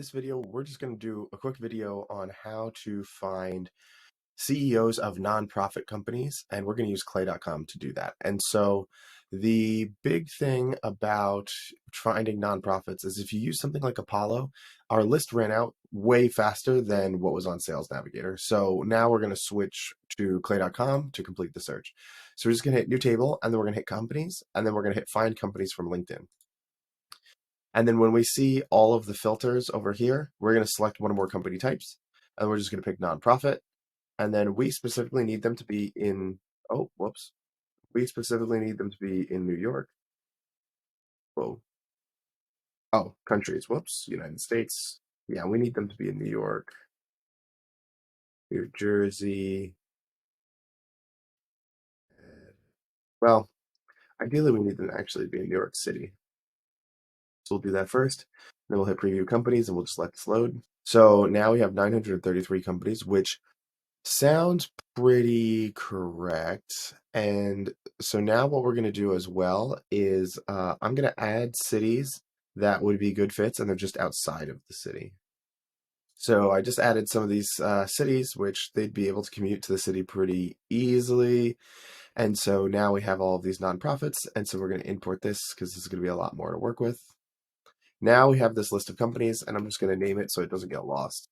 this video, we're just going to do a quick video on how to find CEOs of nonprofit companies, and we're going to use clay.com to do that. And so the big thing about finding nonprofits is if you use something like Apollo, our list ran out way faster than what was on Sales Navigator. So now we're going to switch to clay.com to complete the search. So we're just going to hit new table, and then we're going to hit companies, and then we're going to hit find companies from LinkedIn. And then when we see all of the filters over here, we're going to select one or more company types, and we're just going to pick nonprofit. And then we specifically need them to be in, oh, whoops. We specifically need them to be in New York. Whoa. Oh, countries, whoops, United States. Yeah, we need them to be in New York, New Jersey. Well, ideally we need them to actually be in New York City. So we'll do that first. Then we'll hit preview companies and we'll just let this load. So now we have 933 companies, which sounds pretty correct. And so now what we're going to do as well is I'm going to add cities that would be good fits, and they're just outside of the city. So I just added some of these cities, which they'd be able to commute to the city pretty easily. And so now we have all of these nonprofits. And so we're going to import this because this is going to be a lot more to work with. Now we have this list of companies, and I'm just going to name it so it doesn't get lost.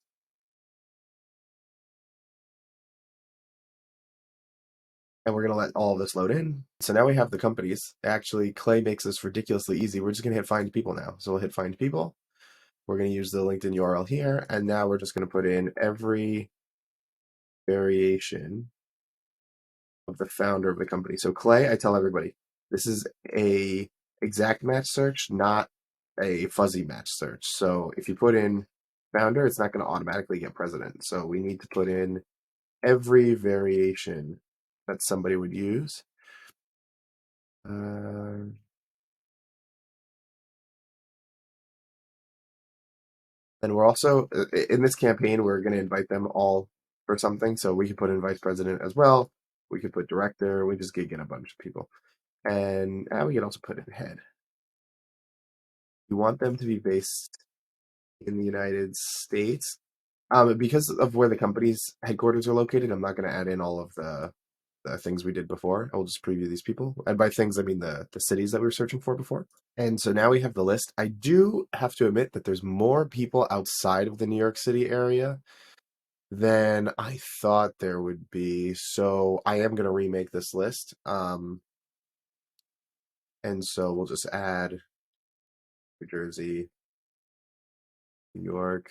And we're going to let all of this load in. So now we have the companies. Actually, Clay makes this ridiculously easy. We're just going to hit find people now. So we'll hit find people. We're going to use the LinkedIn URL here. And now we're just going to put in every variation of the founder of the company. So Clay, I tell everybody, this is a exact match search, not a fuzzy match search. So if you put in founder, it's not going to automatically get president. So we need to put in every variation that somebody would use. And we're also, in this campaign, we're going to invite them all for something. So we could put in vice president as well. We could put director. We just get a bunch of people. And we can also put in head. You want them to be based in the United States. Because of where the company's headquarters are located, I'm not going to add in all of the things we did before. I will just preview these people. And by things, I mean the cities that we were searching for before. And so now we have the list. I do have to admit that there's more people outside of the New York City area than I thought there would be. So I am going to remake this list. And so we'll just add New Jersey, New York,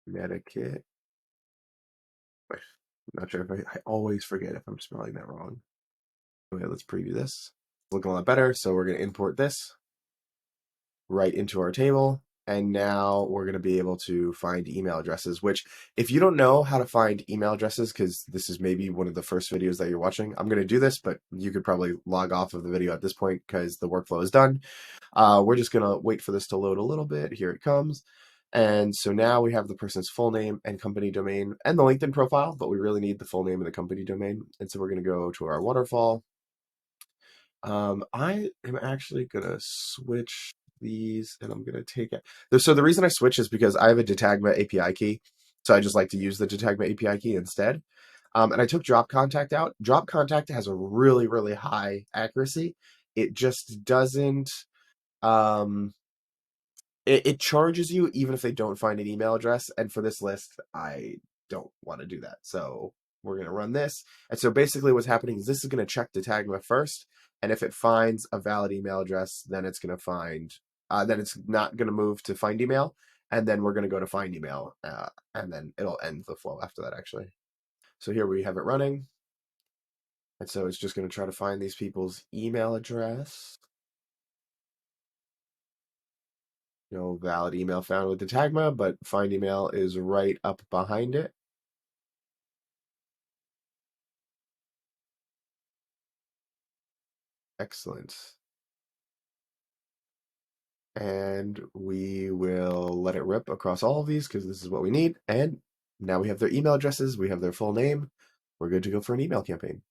Connecticut. I'm not sure if I always forget if I'm spelling that wrong. Okay, let's preview this. It's looking a lot better. So we're going to import this right into our table. And now we're going to be able to find email addresses, which if you don't know how to find email addresses, because this is maybe one of the first videos that you're watching, I'm going to do this, but you could probably log off of the video at this point because the workflow is done. We're just going to wait for this to load a little bit. Here it comes. And so now we have the person's full name and company domain and the LinkedIn profile, but we really need the full name and the company domain. And so we're going to go to our waterfall. I am actually going to switch these, and I'm going to take it. So the reason I switch is because I have a Datagma API key. So I just like to use the Datagma API key instead. And I took drop contact out. Drop contact has a really, really high accuracy. It just doesn't, it charges you even if they don't find an email address. And for this list, I don't want to do that. So we're going to run this. And so basically what's happening is this is going to check Datagma first. And if it finds a valid email address, then it's going to find, then it's not going to move to find email. And then we're going to go to find email. And then it'll end the flow after that, actually. So here we have it running. And so it's just going to try to find these people's email address. No valid email found with Datagma, but find email is right up behind it. Excellent. And we will let it rip across all of these because this is what we need. And now we have their email addresses. We have their full name. We're good to go for an email campaign.